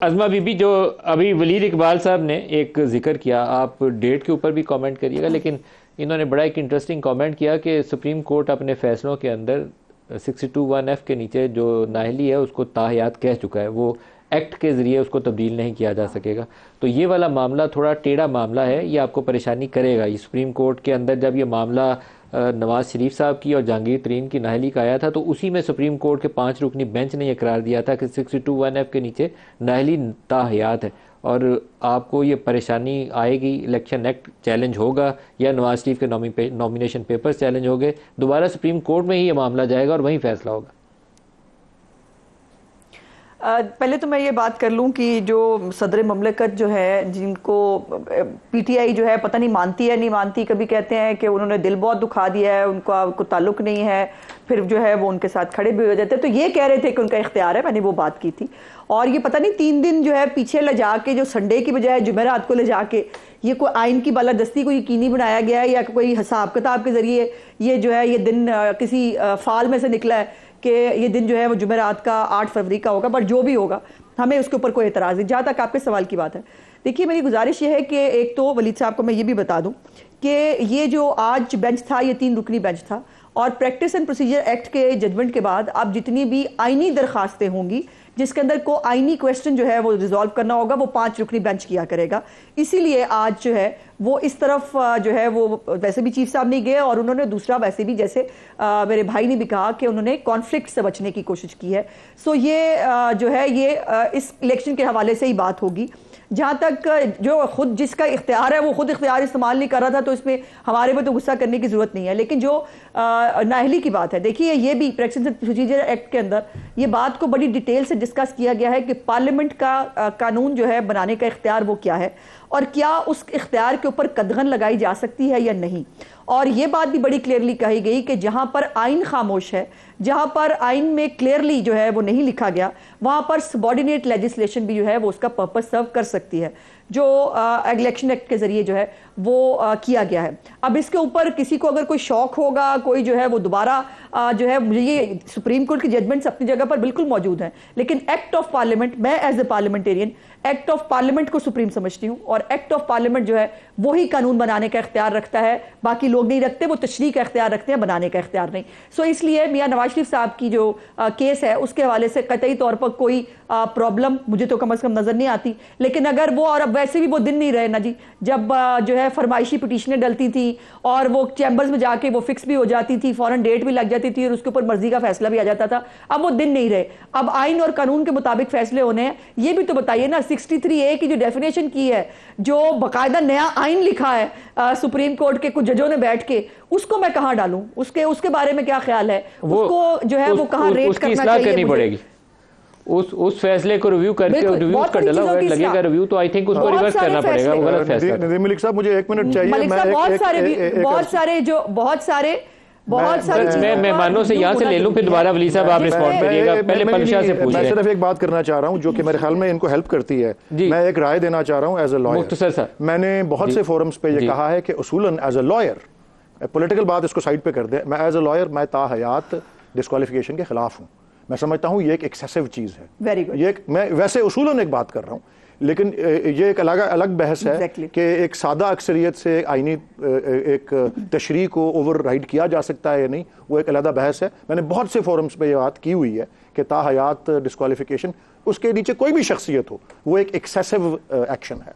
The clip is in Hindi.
अज़मा बीबी, जो अभी वलीद इकबाल साहब ने एक जिक्र किया, आप डेट के ऊपर भी कमेंट करिएगा, लेकिन इन्होंने बड़ा एक इंटरेस्टिंग कमेंट किया कि सुप्रीम कोर्ट अपने फैसलों के अंदर 62(1)(f के नीचे जो नाअहली है उसको ताहयात कह चुका है, वो एक्ट के ज़रिए उसको तब्दील नहीं किया जा सकेगा। तो ये वाला मामला थोड़ा टेढ़ा मामला है, ये आपको परेशानी करेगा। ये सुप्रीम कोर्ट के अंदर जब ये मामला नवाज शरीफ साहब की और जहांगीर तरीन की नाअहली का आया था, तो उसी में सुप्रीम कोर्ट के 5 रुकनी बेंच ने यह करार दिया था कि 62(1)(f के नीचे नाअहली ताहयात है। और आपको ये परेशानी आएगी, इलेक्शन एक्ट चैलेंज होगा या नवाज शरीफ के नॉमिनेशन पेपर्स चैलेंज होंगे, दोबारा सुप्रीम कोर्ट में ही ये मामला जाएगा और वहीं फैसला होगा। पहले तो मैं ये बात कर लूं कि जो सदर ममलकत जो है, जिनको पीटीआई जो है पता नहीं मानती है नहीं मानती, कभी कहते हैं कि उन्होंने दिल बहुत दुखा दिया है, उनका कोई ताल्लुक नहीं है, फिर जो है वो उनके साथ खड़े भी हो जाते हैं। तो ये कह रहे थे कि उनका इख्तियार है, मैंने वो बात की थी। और ये पता नहीं 3 दिन जो है पीछे ले जाके, जो संडे की बजाय जुमेरात को ले जाके, ये कोई आइन की बालादस्ती को यकीनी बनाया गया है या कोई हिसाब किताब के जरिए ये जो है ये दिन किसी फाल में से निकला है कि ये दिन जो है वो जुमेरात का 8 फरवरी का होगा। बट जो भी होगा, हमें उसके ऊपर कोई एतराज़ नहीं। जहाँ तक आपके सवाल की बात है, देखिए मेरी गुजारिश ये है कि एक तो वलीद साहब को मैं ये भी बता दूं कि ये जो आज बेंच था, ये 3 रुकनी बेंच था, और प्रैक्टिस एंड प्रोसीजर एक्ट के जजमेंट के बाद अब जितनी भी आइनी दरखास्तें होंगी जिसके अंदर को आइनी क्वेश्चन जो है वो रिजॉल्व करना होगा, वो 5 रुकनी बेंच किया करेगा। इसीलिए आज जो है वो इस तरफ जो है वो वैसे भी चीफ साहब नहीं गए, और उन्होंने दूसरा वैसे भी जैसे मेरे भाई ने भी कहा कि उन्होंने कॉन्फ्लिक्ट से बचने की कोशिश की है। सो ये जो है ये इस इलेक्शन के हवाले से ही बात होगी। जहाँ तक जो खुद जिसका इख्तियार है वो खुद इख्तियार इस्तेमाल नहीं कर रहा था, तो इसमें हमारे पे तो गुस्सा करने की जरूरत नहीं है। लेकिन जो नाअहली की बात है, देखिए ये भी प्रैक्टिस एंड प्रोसीजर एक्ट के अंदर ये बात को बड़ी डिटेल से डिस्कस किया गया है कि पार्लियामेंट का कानून जो है बनाने का इख्तियार वो क्या है, और क्या उस इख्तियार के ऊपर कदगन लगाई जा सकती है या नहीं। और ये बात भी बड़ी क्लियरली कही गई कि जहां पर आइन खामोश है, जहां पर आइन में क्लियरली जो है वो नहीं लिखा गया, वहां पर सबॉर्डिनेट लेजिस्लेशन भी जो है वो उसका पर्पस सर्व कर सकती है, जो इलेक्शन एक्ट के जरिए जो है वो किया गया है। अब इसके ऊपर किसी को अगर कोई शौक होगा, कोई जो है वो दोबारा जो है, मुझे ये सुप्रीम कोर्ट की जजमेंट्स अपनी जगह पर बिल्कुल मौजूद हैं, लेकिन एक्ट ऑफ पार्लियामेंट, मैं as a parliamentarian act of parliament को सुप्रीम समझती हूँ, और एक्ट ऑफ पार्लियामेंट जो है वही कानून बनाने का इख्तियार रखता है, बाकी लोग नहीं रखते, वो तशरीह का इख्तियार रखते हैं, बनाने का इख्तियार नहीं। सो इसलिए मियां नवाज शरीफ साहब की जो केस है उसके हवाले से कतई तौर पर कोई प्रॉब्लम मुझे तो कम से कम नजर नहीं आती। लेकिन अगर वो, और अब वैसे भी वो दिन नहीं रहे ना जी, जब जो है फरमाइशी पिटीशनें डलती थी और वो चैम्बर्स में जाके वो फिक्स भी हो जाती थी, फौरन डेट भी लग जाती थी और उसके ऊपर मर्जी का फैसला भी आ जाता था। अब वो दिन नहीं रहे, अब आइन और कानून के मुताबिक फैसले होने हैं। ये भी तो बताइए ना, 63A की जो डेफिनेशन की है, जो बाकायदा नया आइन लिखा है सुप्रीम कोर्ट के कुछ जजों ने बैठ के, उसको मैं कहां डालूं, उसके बारे में क्या ख्याल है, उसको जो है वो कहां रेट करना चाहिए पड़ेगी। उस फैसले को रिव्यू करके, रिव्यू का डला हुआ लगेगा रिव्यू, तो आई थिंक उसको रिवर्स करना पड़ेगा, वो गलत फैसला है। मलिक साहब मुझे 1 मिनट चाहिए। बहुत सारे मैं मेहमानों से यहाँ से ले लूं, फिर दोबारा वली साहब आप रिस्पॉन्ड करिएगा। पहले पंशा से पूछिए। मैं सिर्फ एक बात करना चाह रहा हूँ जो कि मेरे ख्याल में इनको हेल्प करती है। मैं एक राय देना चाह रहा हूँ एज ए लॉयर। मैंने बहुत से फोरम्स पे ये कहा है कि उसूलन एज ए लॉयर, पॉलिटिकल बात इसको साइड पे कर दे, मैं एज ए लॉयर मैं ताहयात डिस्क्वालिफिकेशन के खिलाफ हूँ। मैं समझता हूँ ये एक एक्सेसिव चीज है। Very good. ये मैं वैसे उसूलन एक बात कर रहा हूँ, लेकिन ये एक अलग बहस है कि एक सादा अक्सरियत से आईनी एक तशरीह को ओवरराइड किया जा सकता है या नहीं, वो एक अलग बहस है। मैंने बहुत से फोरम्स पे ये बात की हुई है कि ताहयात डिस्क्वालिफिकेशन, उसके नीचे कोई भी शख्सियत हो, वो एक एक्सेसिव एक्शन है।